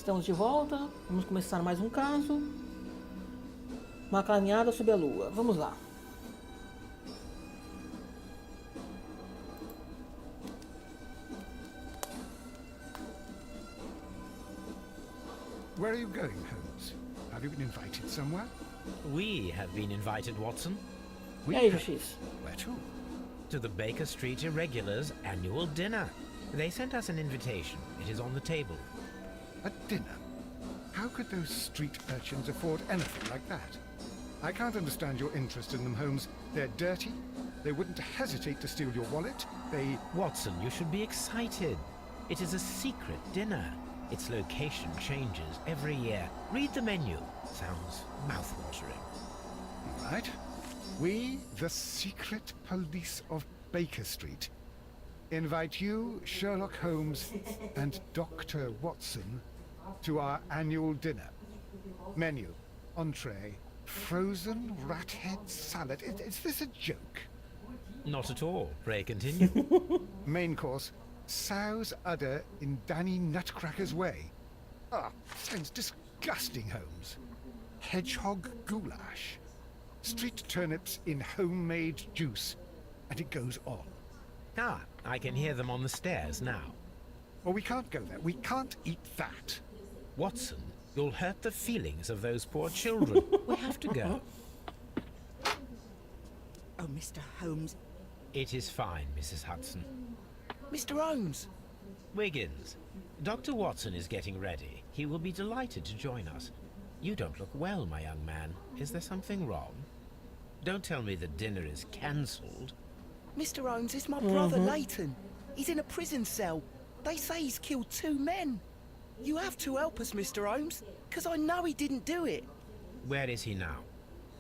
Estamos de volta. Vamos começar mais um caso. Uma caminhada sob a lua. Vamos lá. Where are you going, Holmes? Have you been invited somewhere? We have been invited, Watson, E aí, Justiça? Where to? to the Baker Street Irregulars' annual dinner. They sent us an invitation. It is on the table. A dinner? How could those street urchins afford anything like that? I can't understand your interest in them, Holmes. They're dirty. They wouldn't hesitate to steal your wallet. They... Watson, you should be excited. It is a secret dinner. Its location changes every year. Read the menu. Sounds mouth-watering. Right. We, the secret police of Baker Street, invite you, Sherlock Holmes, and Dr. Watson to our annual dinner. Menu, entree, frozen rat head salad. Is this a joke? Not at all. Pray continue. Main course, sow's udder in Danny Nutcracker's way. Ah, sounds disgusting, Holmes. Hedgehog goulash. Street turnips in homemade juice. And it goes on. Ah, I can hear them on the stairs now. Well, we can't go there. We can't eat that. Watson, you'll hurt the feelings of those poor children. We have to go. Oh, Mr. Holmes. It is fine, Mrs. Hudson. Mr. Holmes! Wiggins, Dr. Watson is getting ready. He will be delighted to join us. You don't look well, my young man. Is there something wrong? Don't tell me the dinner is cancelled. Mr. Holmes, it's my brother Leighton. He's in a prison cell. They say he's killed 2 men. You have to help us, Mr. Holmes, because I know he didn't do it. Where is he now?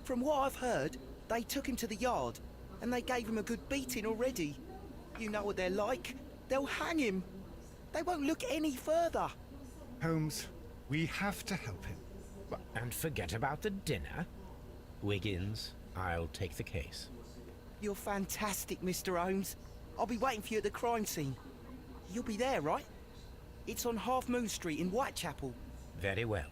From what I've heard, they took him to the yard, and they gave him a good beating already. You know what they're like. They'll hang him. They won't look any further. Holmes, we have to help him. And forget about the dinner? Wiggins, I'll take the case. You're fantastic, Mr. Holmes. I'll be waiting for you at the crime scene. You'll be there, right? It's on Half Moon Street in Whitechapel. Very well.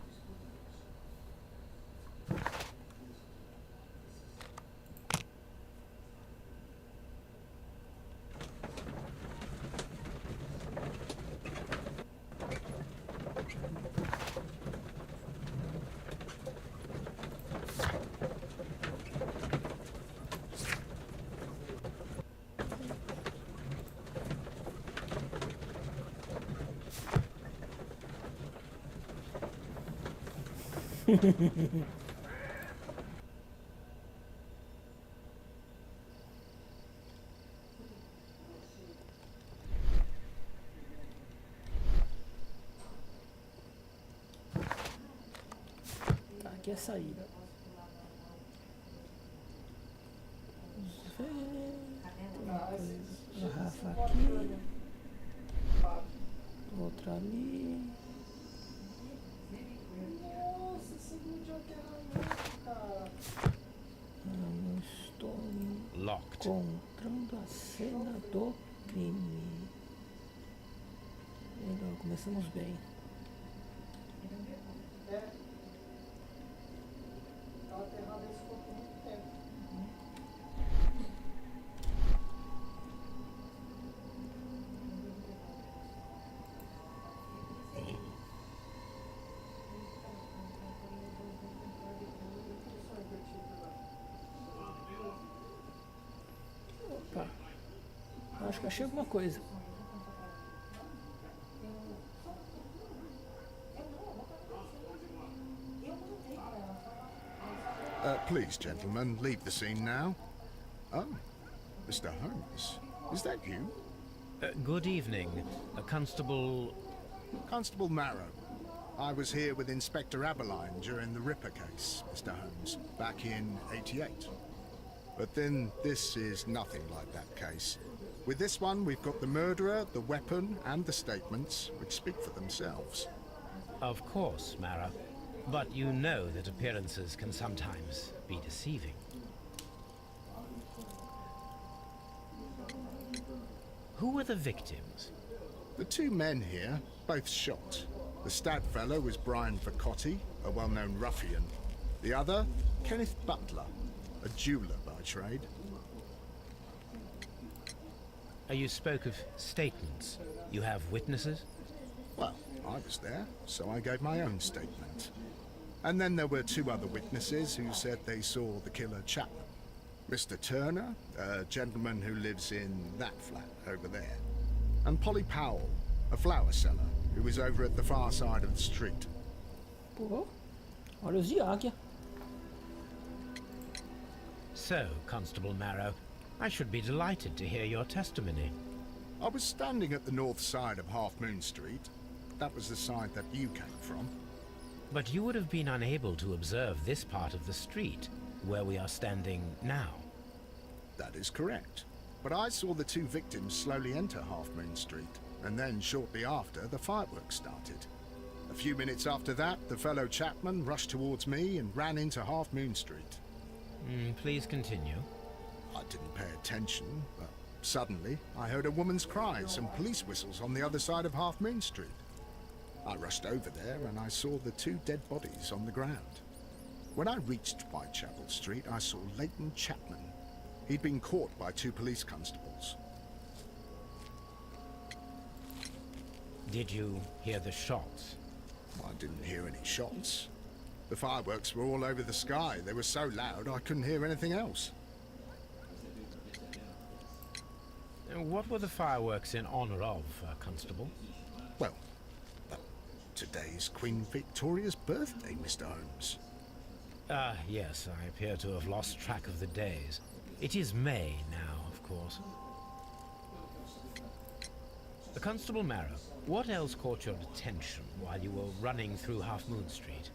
Tá, aqui é a saída. Vamos ver. Tem uma garrafa aqui. Outra ali. Não estou Locked. encontrando a cena do crime. Legal, começamos bem. Opa, acho que achei alguma coisa. Please, gentlemen, leave the scene now. Oh, Mr. Holmes, is that you? Good evening, Constable... Constable Marrow. I was here with Inspector Aberline during the Ripper case, Mr. Holmes, back in '88. But then this is nothing like that case. With this one, we've got the murderer, the weapon, and the statements, which speak for themselves. Of course, Mara. But you know that appearances can sometimes be deceiving. Who were the victims? The 2 men here, both shot. The stab fellow was Brian Vacotti, a well-known ruffian. The other, Kenneth Butler, a jeweller by trade. You spoke of statements. You have witnesses? Well, I was there, so I gave my own statement. And then there were two other witnesses who said they saw the killer Chapman. Mr. Turner, a gentleman who lives in that flat over there. And Polly Powell, a flower seller, who was over at the far side of the street. Pô, olha os de águia. So, Constable Marrow, I should be delighted to hear your testimony. I was standing at the north side of Half Moon Street. That was the side that you came from. But you would have been unable to observe this part of the street, where we are standing now. That is correct. But I saw the two victims slowly enter Half Moon Street, and then shortly after, the fireworks started. A few minutes after that, the fellow Chapman rushed towards me and ran into Half Moon Street. Please continue. I didn't pay attention, but suddenly I heard a woman's cries and police whistles on the other side of Half Moon Street. I rushed over there and I saw the two dead bodies on the ground. When I reached Whitechapel Street, I saw Leighton Chapman. He'd been caught by two police constables. Did you hear the shots? I didn't hear any shots. The fireworks were all over the sky. They were so loud I couldn't hear anything else. What were the fireworks in honor of, Constable? Well, today's Queen Victoria's birthday, Mr. Holmes. Yes, I appear to have lost track of the days. It is May now, of course. Constable Marrow, what else caught your attention while you were running through Half Moon Street?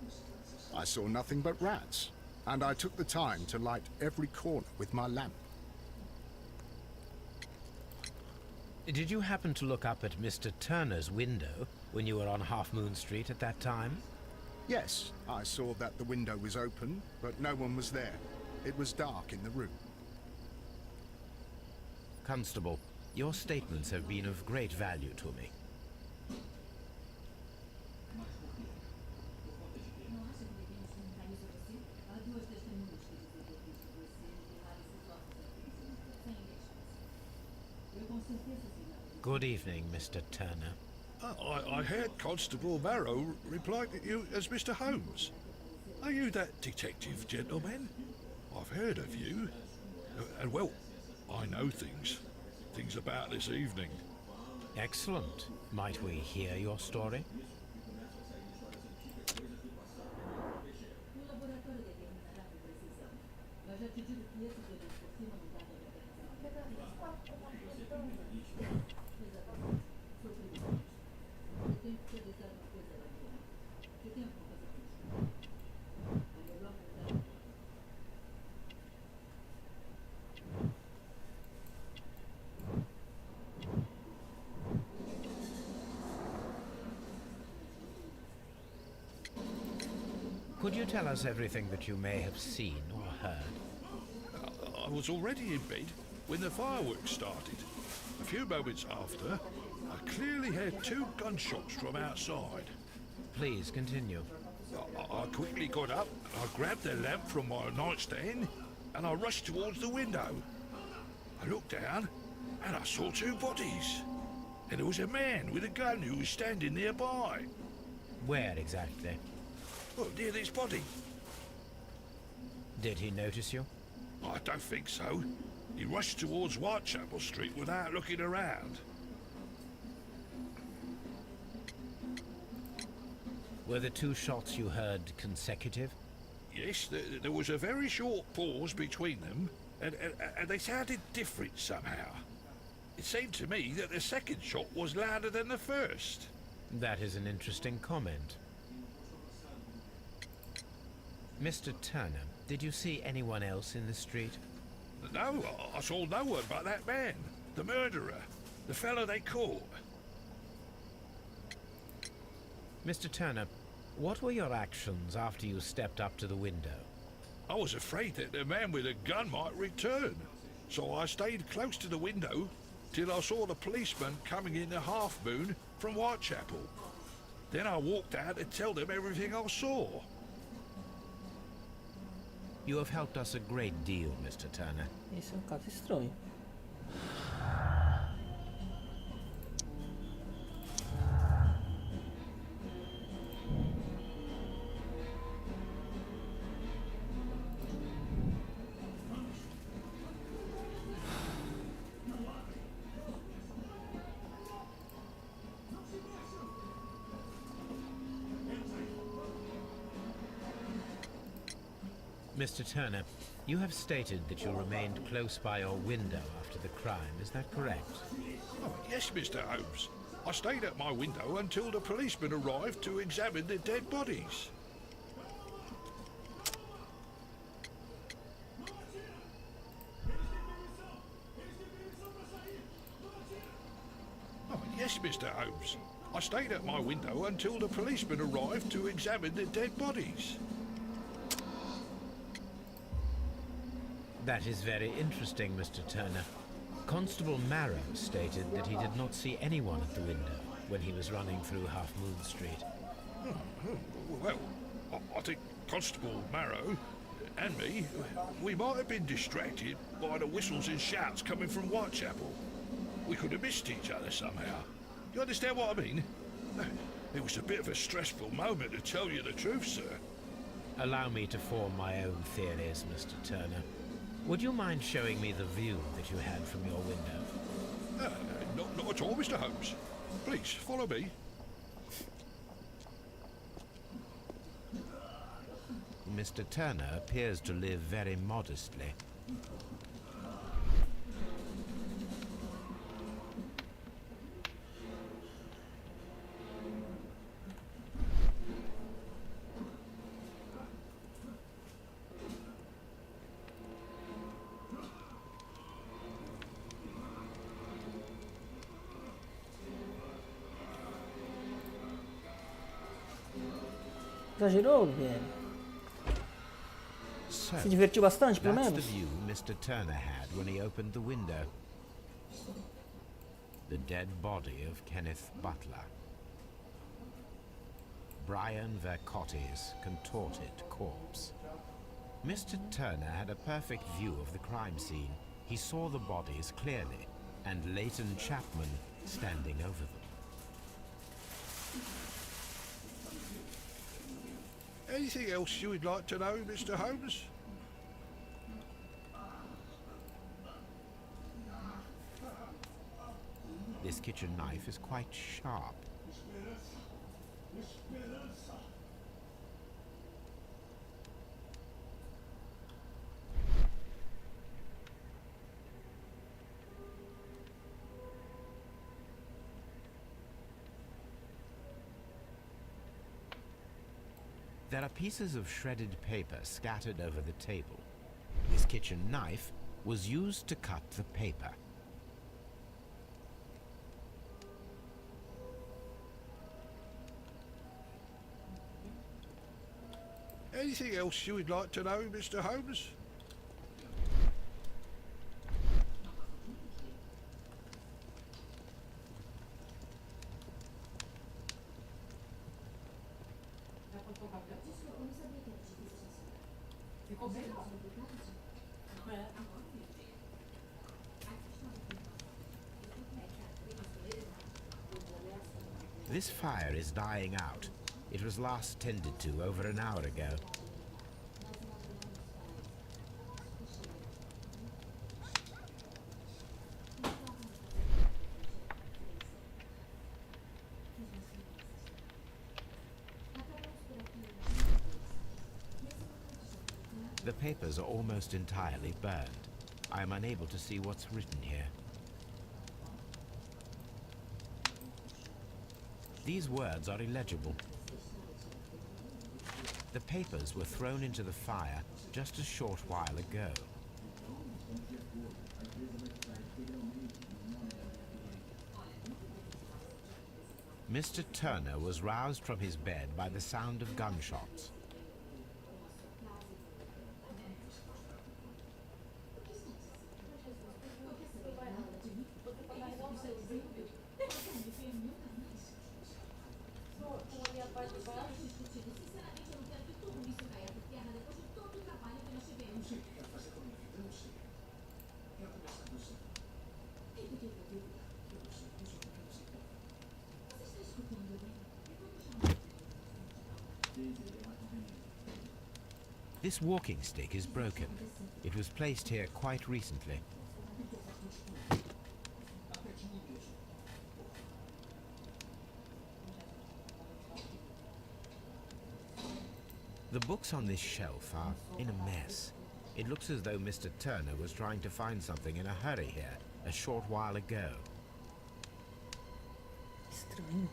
I saw nothing but rats, and I took the time to light every corner with my lamp. Did you happen to look up at Mr. Turner's window when you were on Half Moon Street at that time? Yes, I saw that the window was open, but no one was there. It was dark in the room. Constable, your statements have been of great value to me. Good evening, Mr. Turner. I heard Constable Marrow reply to you as Mr. Holmes. Are you that detective, gentleman? I've heard of you. And well, I know things about this evening. Excellent. Might we hear your story? Could you tell us everything that you may have seen or heard? I was already in bed when the fireworks started. A few moments after, I clearly heard two gunshots from outside. Please continue. I quickly got up, I grabbed the lamp from my nightstand, and I rushed towards the window. I looked down, and I saw two bodies. And there was a man with a gun who was standing nearby. Where exactly? Well, near this body. Did he notice you? I don't think so. He rushed towards Whitechapel Street without looking around. Were the two shots you heard consecutive? Yes, there was a very short pause between them, and they sounded different somehow. It seemed to me that the second shot was louder than the first. That is an interesting comment. Mr. Turner, did you see anyone else in the street? No, I saw no one but that man, the murderer, the fellow they caught. Mr. Turner, what were your actions after you stepped up to the window? I was afraid that the man with a gun might return, so I stayed close to the window till I saw the policeman coming in the Half Moon from Whitechapel. Then I walked out to tell them everything I saw. You have helped us a great deal, Mr. Turner. Esse é um caso estranho. Mr. Turner, you have stated that you remained close by your window after the crime. Is that correct? Oh, yes, Mr. Holmes. I stayed at my window until the policeman arrived to examine the dead bodies. Oh, yes, Mr. Holmes. I stayed at my window until the policeman arrived to examine the dead bodies. That is very interesting, Mr. Turner. Constable Marrow stated that he did not see anyone at the window when he was running through Half Moon Street. Well, I think Constable Marrow and me, we might have been distracted by the whistles and shouts coming from Whitechapel. We could have missed each other somehow. You understand what I mean? It was a bit of a stressful moment, to tell you the truth, sir. Allow me to form my own theories, Mr. Turner. Would you mind showing me the view that you had from your window? Not at all, Mr. Holmes. Please, follow me. Mr. Turner appears to live very modestly. Exagerou, velho. So, Se divertiu bastante, pelo that's the menos? view Mr. Turner had when he opened the window. The dead body of Kenneth Butler. Brian Vercotti's contorted corpse. Mr. Turner had a perfect view of the crime scene. He saw the bodies clearly, and Leighton Chapman standing over them. Anything else you would like to know, Mr. Holmes? This kitchen knife is quite sharp. There are pieces of shredded paper scattered over the table. This kitchen knife was used to cut the paper. Anything else you would like to know, Mr. Holmes? This fire is dying out. It was last tended to over an hour ago. The papers are almost entirely burned. I am unable to see what's written here. These words are illegible. The papers were thrown into the fire just a short while ago. Mr. Turner was roused from his bed by the sound of gunshots. This walking stick is broken. It was placed here quite recently. The books on this shelf are in a mess. It looks as though Mr. Turner was trying to find something in a hurry here a short while ago. Estranho.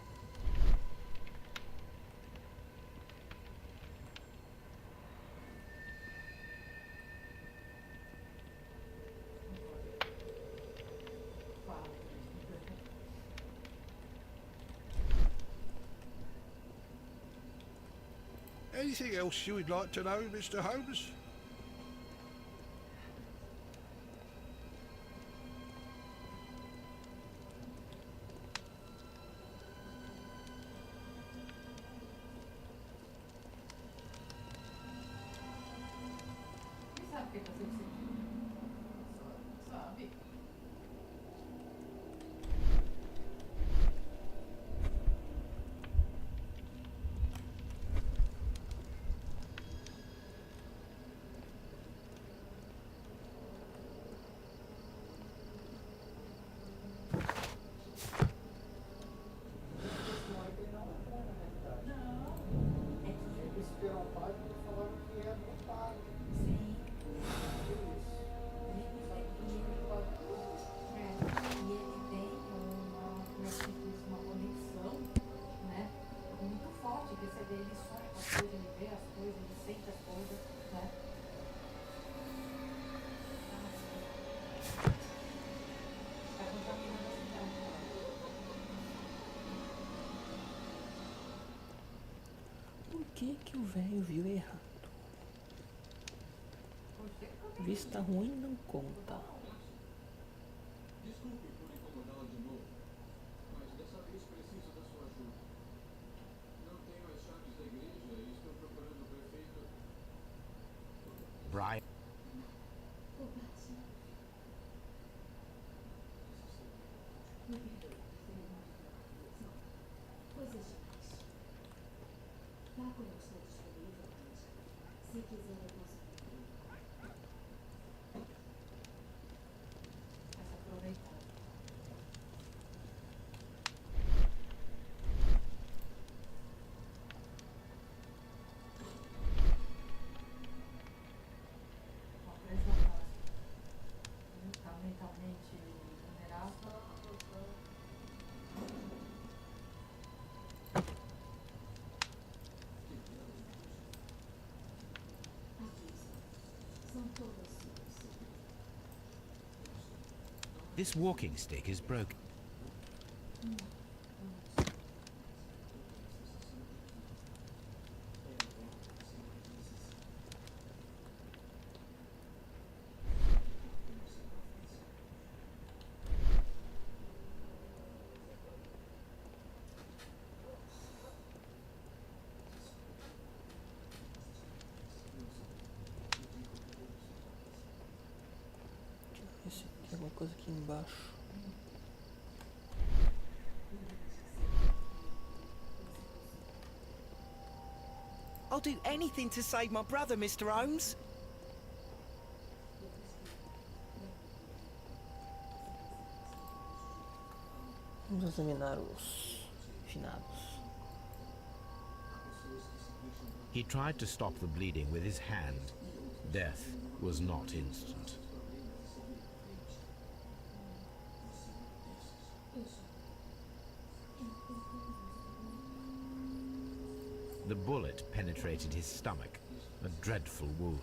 Anything else you would like to know, Mr. Holmes? Por que o velho viu errado? Vista ruim não conta. Brian. This walking stick is broken. Deixa eu ver se tem alguma coisa aqui embaixo. I'll do anything to save my brother, Mr. Holmes. Vamos examinar os finados. He tried to stop the bleeding with his hand. Death was not instant. The bullet penetrated his stomach, a dreadful wound.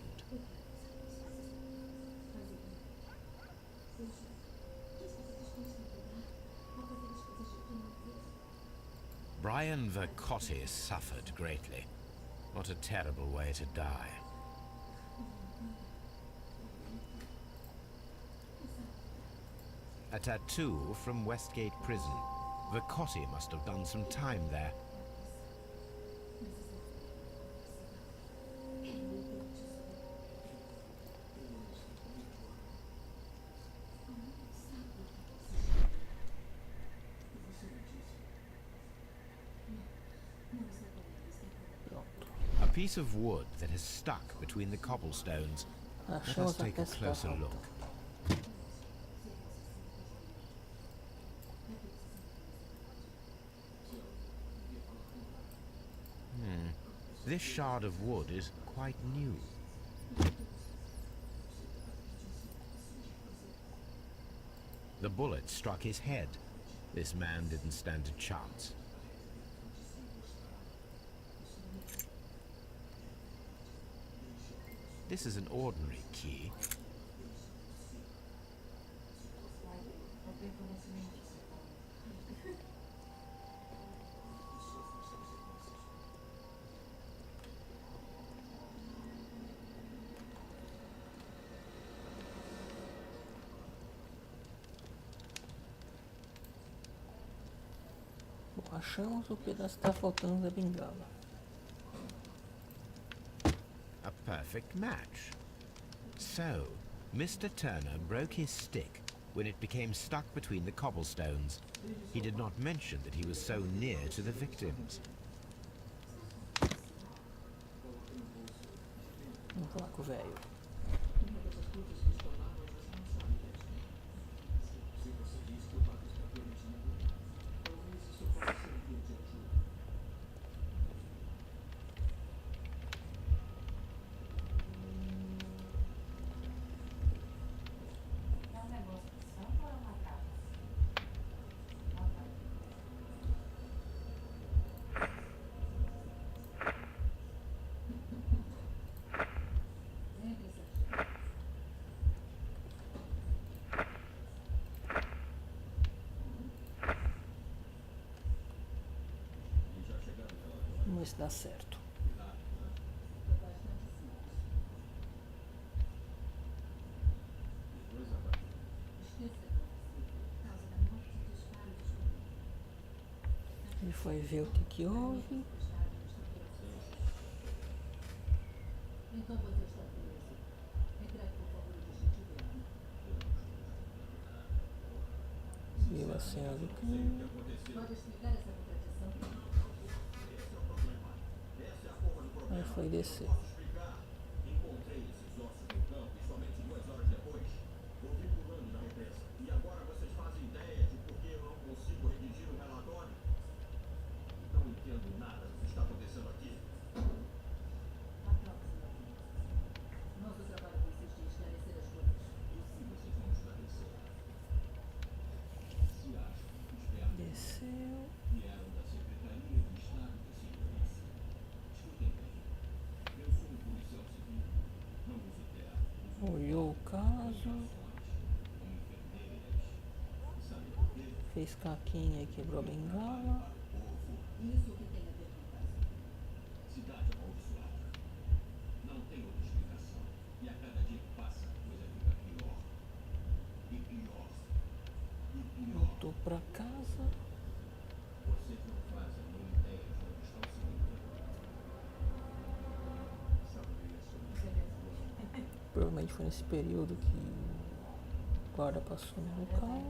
Brian Vercotti suffered greatly. What a terrible way to die. A tattoo from Westgate Prison. Vercotti must have done some time there. piece of wood that has stuck between the cobblestones. Let us Achamos a take a peça closer da look. volta. This shard of wood is quite new. The bullet struck his head. This man didn't stand a chance. This is an ordinary key. Bom, achamos o pedaço que está faltando da bengala. A perfect match. So, Mr. Turner broke his stick when it became stuck between the cobblestones. He did not mention that he was so near to the victims. Vamos falar com o velho. Vamos ver se dá certo. Ele foi ver o que houve. Viu a cena do crime. Aí foi descer. Desceu. Olhou o caso. Fez caquinha e quebrou a bengala. Voltou pra casa. Provavelmente foi nesse período que o guarda passou no local.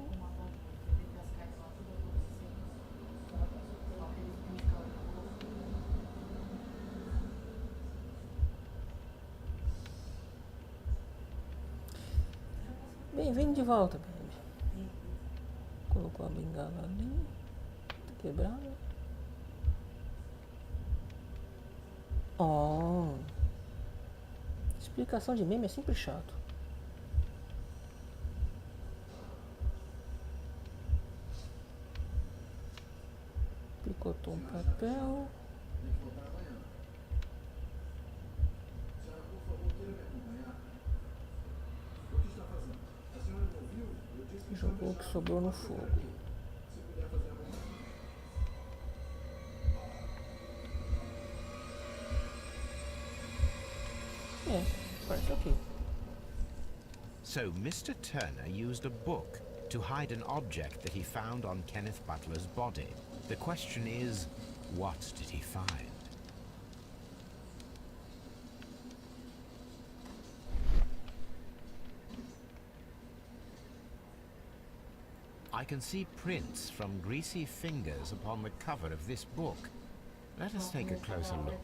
Bem-vindo de volta, baby. Colocou a bengala ali. Tá quebrada. Oh. Explicação de meme é sempre chato. Picotou um papel. Jogou o que sobrou no fogo. É, parece ok. So Mr. Turner used a book to hide an object that he found on Kenneth Butler's body. The question is, what did he find? I can see prints from greasy fingers upon the cover of this book. Let us take a closer look.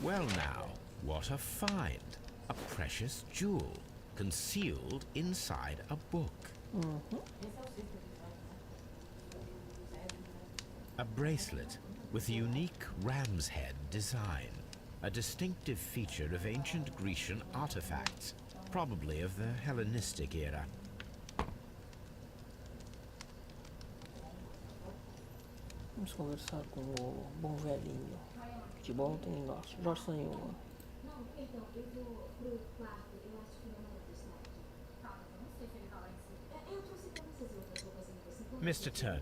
Well now, what a find! A precious jewel, concealed inside a book. A bracelet with a unique ram's head design, a distinctive feature of ancient Grecian artifacts, probably of the Hellenistic era. Vamos conversar com o bom velhinho. Futebol tem negócio. Jorge Sanhuma. Mr. Turner,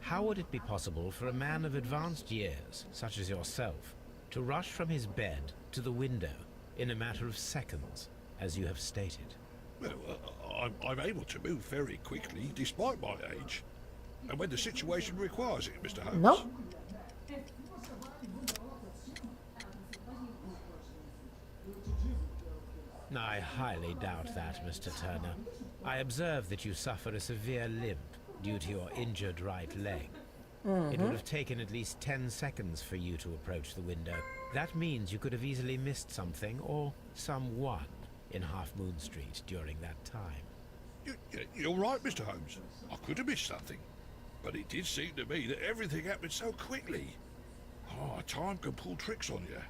how would it be possible for a man of advanced years, such as yourself, to rush from his bed to the window in a matter of seconds, as you have stated? Well, I'm able to move very quickly, despite my age. And when the situation requires it, Mr. Holmes. Não? I highly doubt that, Mr. Turner. I observe that you suffer a severe limp due to your injured right leg. It would have taken at least 10 seconds for you to approach the window. That means you could have easily missed something or someone in Half Moon Street during that time. You're right, Mr. Holmes. I could have missed something. But it did seem to me that everything happened so quickly. Oh, time can pull tricks on you.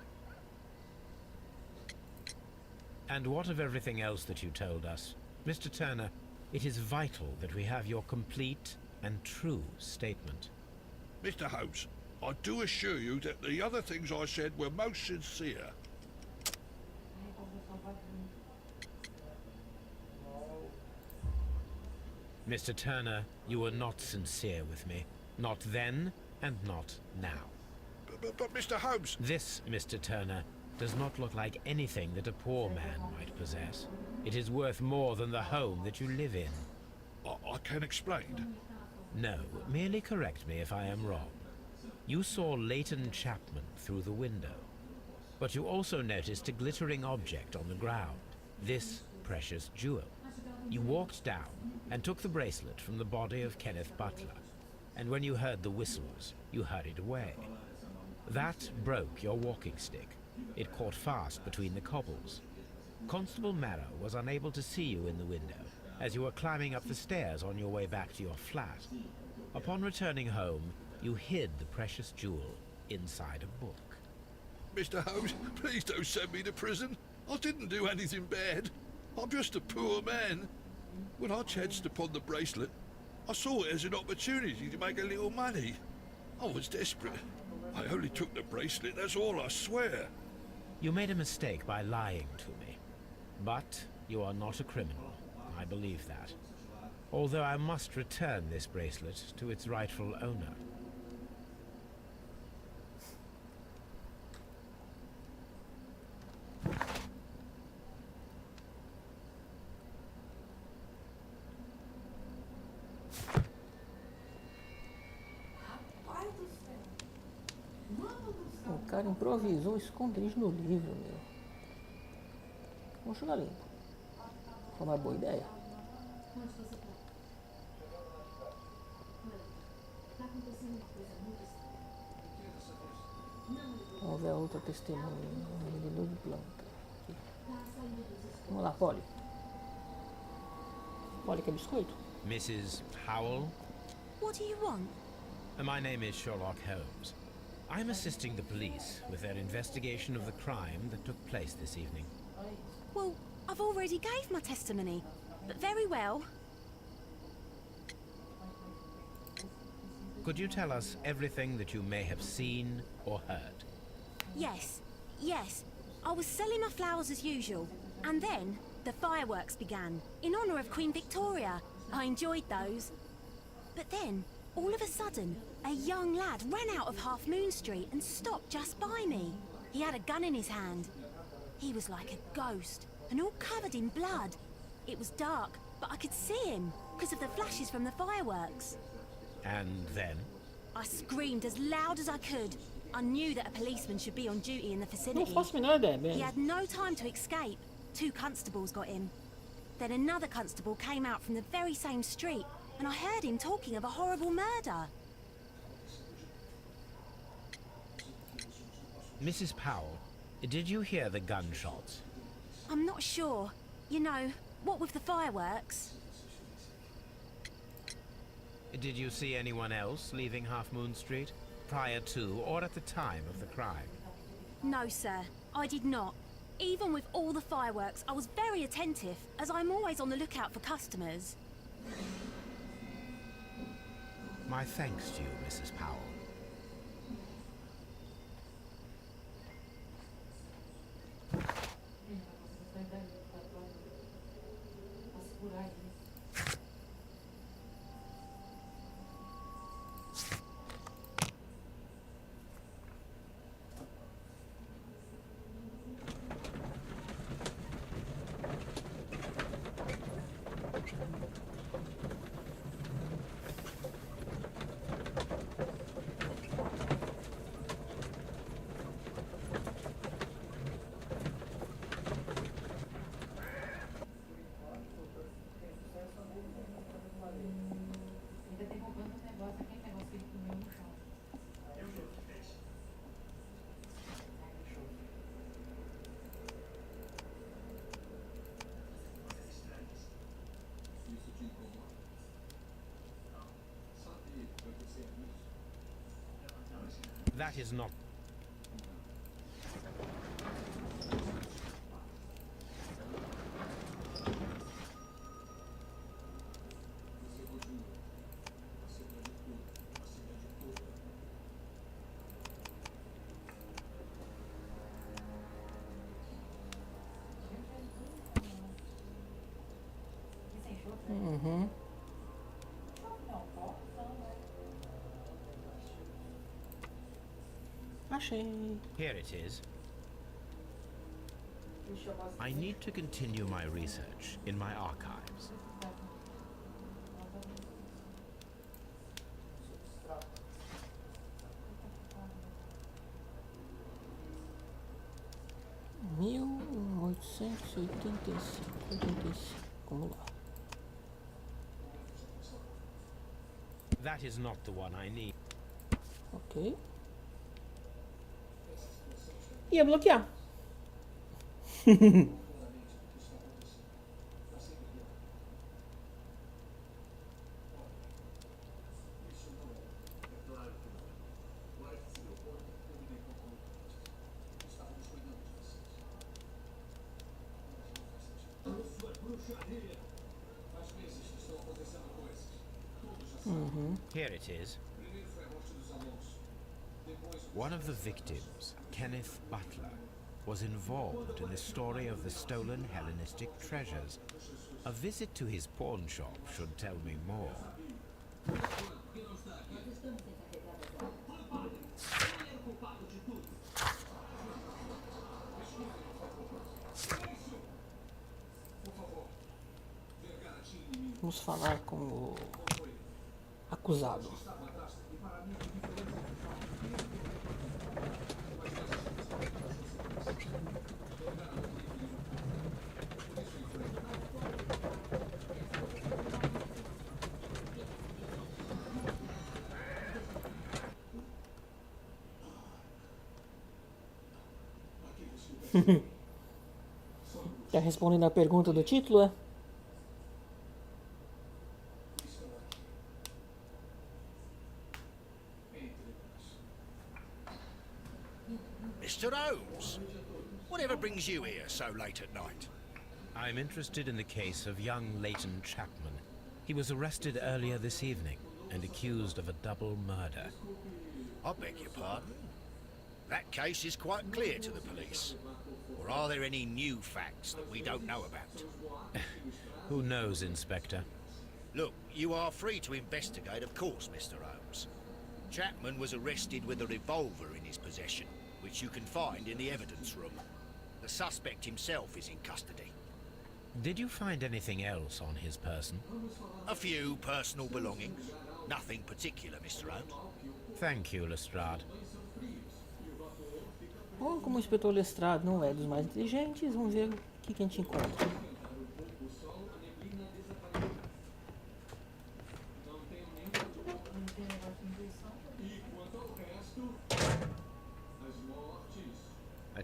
And what of everything else that you told us? Mr. Turner, it is vital that we have your complete and true statement. Mr. Holmes, I do assure you that the other things I said were most sincere. Mr. Turner, you were not sincere with me. Not then, and not now. But Mr. Holmes... This, Mr. Turner, does not look like anything that a poor man might possess. It is worth more than the home that you live in. I can explain. No, merely correct me if I am wrong. You saw Leighton Chapman through the window, but you also noticed a glittering object on the ground, this precious jewel. You walked down and took the bracelet from the body of Kenneth Butler, and when you heard the whistles, you hurried away. That broke your walking stick. It caught fast between the cobbles. Constable Marrow was unable to see you in the window as you were climbing up the stairs on your way back to your flat. Upon returning home, you hid the precious jewel inside a book. Mr. Holmes, please don't send me to prison. I didn't do anything bad. I'm just a poor man. When I chanced upon the bracelet, I saw it as an opportunity to make a little money. I was desperate. I only took the bracelet, that's all, I swear. You made a mistake by lying to me. But you are not a criminal. I believe that. Although I must return this bracelet to its rightful owner. O cara improvisou um esconderijo no livro, meu. Vamos jogar limpo. Foi uma boa ideia. Vamos ver a outra testemunha. Vendedor de planta. Aqui. Vamos lá, Polly. Polly, quer biscoito? Mrs. Howell? What do you want? My name is Sherlock Holmes. I'm assisting the police with their investigation of the crime that took place this evening. Well, I've already gave my testimony, but very well. Could you tell us everything that you may have seen or heard? Yes. I was selling my flowers as usual, and then the fireworks began, in honour of Queen Victoria. I enjoyed those. But then, all of a sudden, a young lad ran out of Half Moon Street and stopped just by me. He had a gun in his hand. He was like a ghost, and all covered in blood. It was dark, but I could see him, because of the flashes from the fireworks. And then? I screamed as loud as I could. I knew that a policeman should be on duty in the Não vicinity. faço a menor ideia, He bem. had no time to escape. 2 constables got him. Then another constable came out from the very same street, and I heard him talking of a horrible murder. Mrs. Powell, did you hear the gunshots? I'm not sure. You know, what with the fireworks? Did you see anyone else leaving Half Moon Street, prior to or at the time of the crime? No, sir. I did not. Even with all the fireworks, I was very attentive, as I'm always on the lookout for customers. My thanks to you, Mrs. Powell. That is not... Uhum. Achei. Here it is. I need to continue my research in my archives. Vamos lá. That is not the one I need. Ok. Ia bloquear. Here it is. One of the victims, Kenneth Butler, was involved in the story of the stolen Hellenistic treasures. A visit to his pawn shop should tell me more. Vamos falar com o acusado. Tá respondendo a pergunta do título, é? Mr. Holmes, whatever brings you here so late at night? I'm interested in the case of young Leighton Chapman. He was arrested earlier this evening and accused of a double murder. I beg your pardon? That case is quite clear to the police. Or are there any new facts that we don't know about? Who knows, Inspector? Look, you are free to investigate, of course, Mr. Holmes. Chapman was arrested with a revolver in his possession, which you can find in the evidence room. The suspect himself is in custody. Did you find anything else on his person? A few personal belongings. Nothing particular, Mr. Holmes. Thank you, Lestrade. Bom, como o inspetor Lestrade não é dos mais inteligentes, vamos ver o que a gente encontra.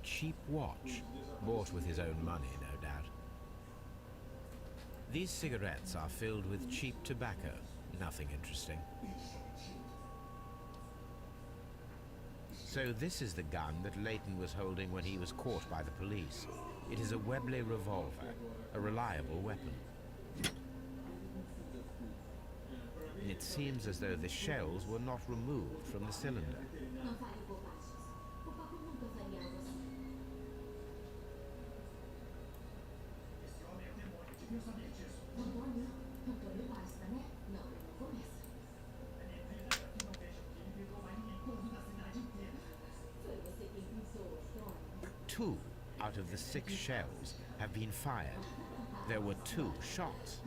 cheap watch, bought with his own money, no doubt. These cigarettes are filled with cheap tobacco. Nothing interesting. So this is the gun that Leighton was holding when he was caught by the police. It is a Webley revolver, a reliable weapon. It seems as though the shells were not removed from the cylinder. Two out of the 6 shells have been fired. There were 2 shots.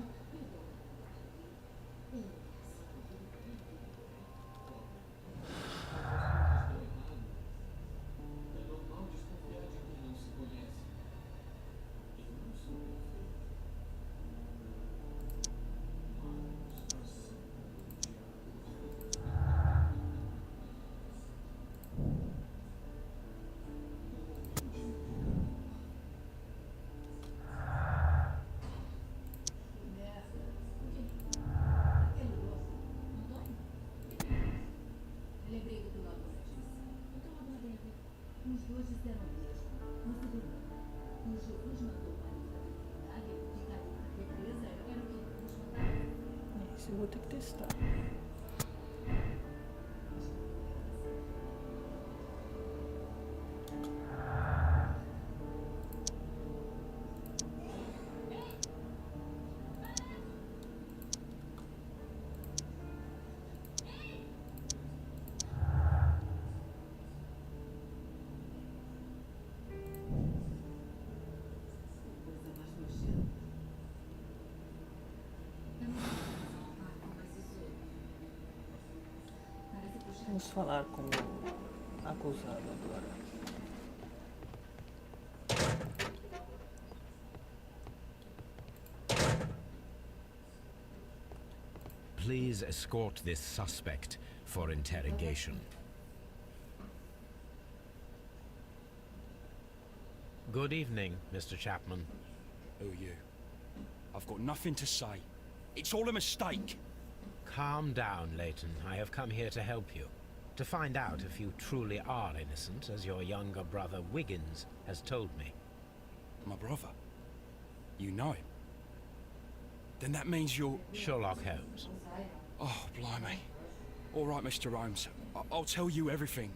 Esse eu vou ter que testar. Vamos falar com o acusado agora. Please escort this suspect for interrogation. Good evening, Mr. Chapman. Who are you? I've got nothing to say. It's all a mistake. Calm down, Leighton. I have come here to help you. To find out if you truly are innocent, as your younger brother Wiggins has told me. My brother? You know him? Then that means you're... Sherlock Holmes. Oh, blimey. All right, Mr. Holmes. I'll tell you everything.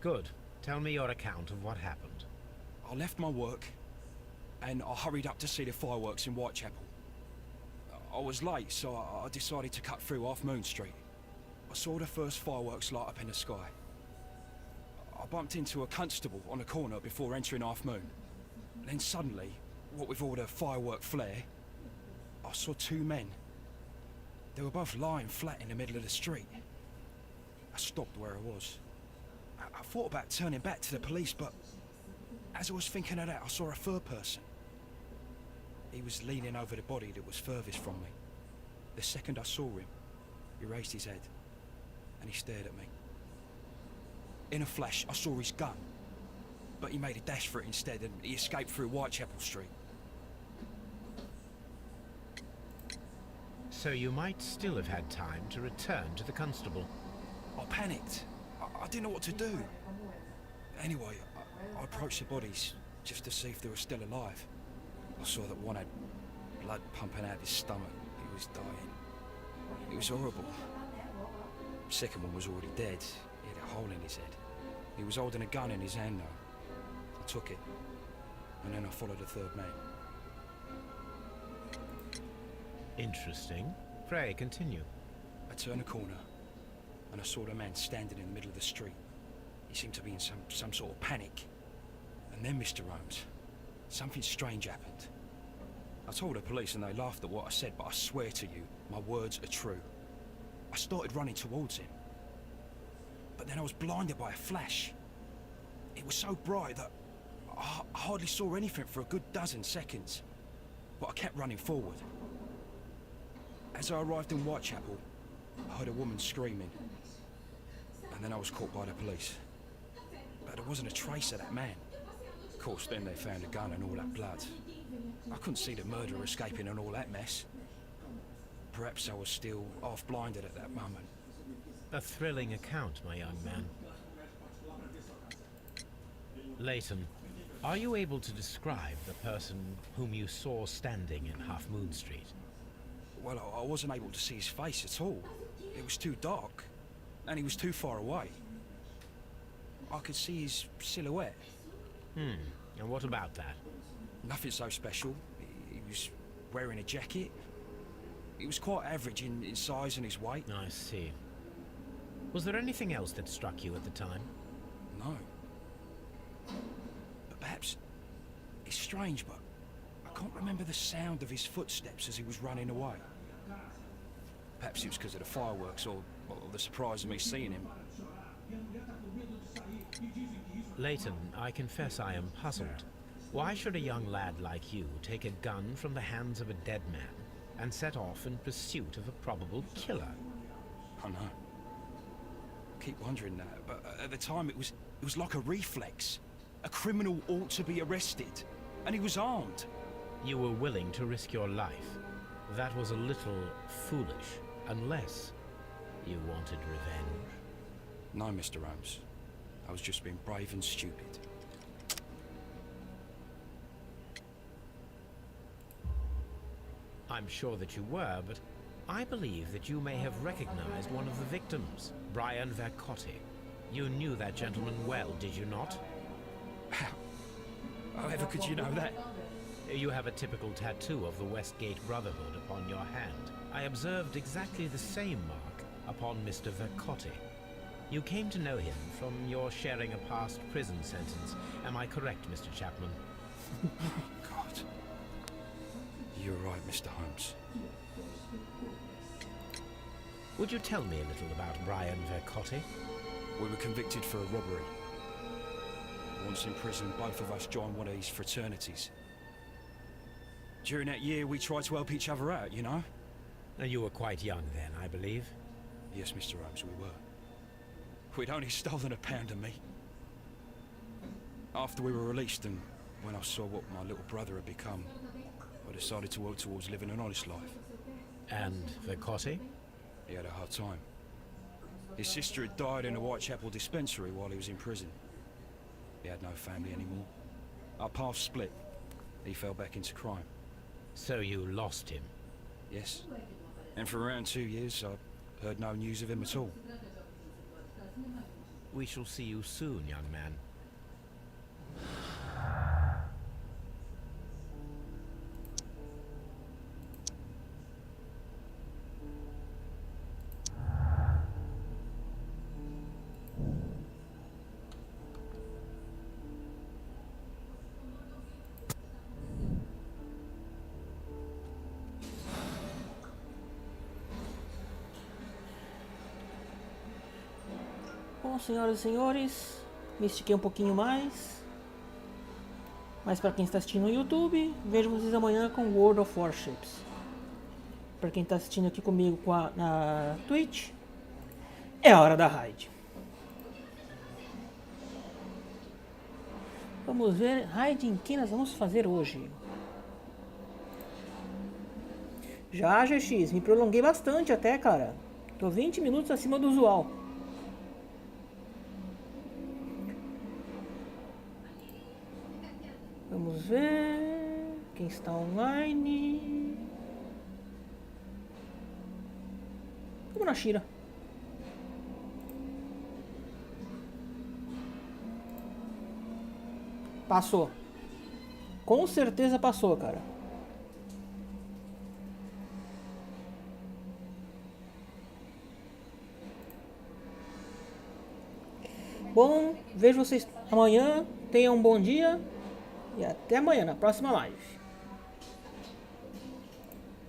Good. Tell me your account of what happened. I left my work, and I hurried up to see the fireworks in Whitechapel. I was late, so I decided to cut through Half Moon Street. I saw the first fireworks light up in the sky. I bumped into a constable on a corner before entering Half Moon. Then suddenly, what with all the firework flare, I saw 2 men. They were both lying flat in the middle of the street. I stopped where I was. I thought about turning back to the police, but as I was thinking of that, I saw a third person. He was leaning over the body that was furthest from me. The second I saw him, he raised his head, and he stared at me. In a flash, I saw his gun, but he made a dash for it instead, and he escaped through Whitechapel Street. So you might still have had time to return to the constable. I panicked. I didn't know what to do. Anyway, I approached the bodies just to see if they were still alive. I saw that one had blood pumping out his stomach. He was dying. It was horrible. The second one was already dead. He had a hole in his head. He was holding a gun in his hand though. I took it, and then I followed the third man. Interesting. Pray, continue. I turned a corner, and I saw the man standing in the middle of the street. He seemed to be in some sort of panic. And then, Mr. Holmes, something strange happened. I told the police and they laughed at what I said, but I swear to you, my words are true. I started running towards him. But then I was blinded by a flash. It was so bright that I hardly saw anything for a good dozen seconds. But I kept running forward. As I arrived in Whitechapel, I heard a woman screaming. And then I was caught by the police. But there wasn't a trace of that man. Of course, then they found a gun and all that blood. I couldn't see the murderer escaping and all that mess. Perhaps I was still half-blinded at that moment. A thrilling account, my young man. Leighton, are you able to describe the person whom you saw standing in Half Moon Street? Well, I wasn't able to see his face at all. It was too dark, and he was too far away. I could see his silhouette. And what about that? Nothing so special. He was wearing a jacket. He was quite average in size and his weight. I see. Was there anything else that struck you at the time? No. But perhaps... It's strange, but I can't remember the sound of his footsteps as he was running away. Perhaps it was because of the fireworks or the surprise of me seeing him. Leighton, I confess I am puzzled. Why should a young lad like you take a gun from the hands of a dead man and set off in pursuit of a probable killer? I know. I keep wondering that, but at the time it was like a reflex. A criminal ought to be arrested, and he was armed. You were willing to risk your life. That was a little foolish, unless you wanted revenge. No, Mr. Holmes. I was just being brave and stupid. I'm sure that you were, but I believe that you may have recognized one of the victims, Brian Vercotti. You knew that gentleman well, did you not? However could you know that? You have a typical tattoo of the Westgate Brotherhood upon your hand. I observed exactly the same mark upon Mr. Vercotti. You came to know him from your sharing a past prison sentence. Am I correct, Mr. Chapman? God. You're right, Mr. Holmes. Would you tell me a little about Brian Vercotti? We were convicted for a robbery. Once in prison, both of us joined one of these fraternities. During that year, we tried to help each other out, you know? You were quite young then, I believe. Yes, Mr. Holmes, we were. We'd only stolen £1 of meat. After we were released and when I saw what my little brother had become, I decided to work towards living an honest life. And Vercotti? He had a hard time. His sister had died in a Whitechapel dispensary while he was in prison. He had no family anymore. Our paths split. He fell back into crime. So you lost him? Yes. And for around 2 years, I heard no news of him at all. We shall see you soon, young man. Bom, senhoras e senhores, me estiquei um pouquinho mais. Mas para quem está assistindo no YouTube, vejo vocês amanhã com World of Warships. Para quem está assistindo aqui comigo na Twitch, é a hora da raid. Vamos ver raid em que nós vamos fazer hoje. Já, GX, me prolonguei bastante até, cara. Tô 20 minutos acima do usual. Vamos ver quem está online. Vamos na Shira. Passou. Com certeza passou, cara. Bom, vejo vocês amanhã. Tenham um bom dia. E até amanhã, na próxima live.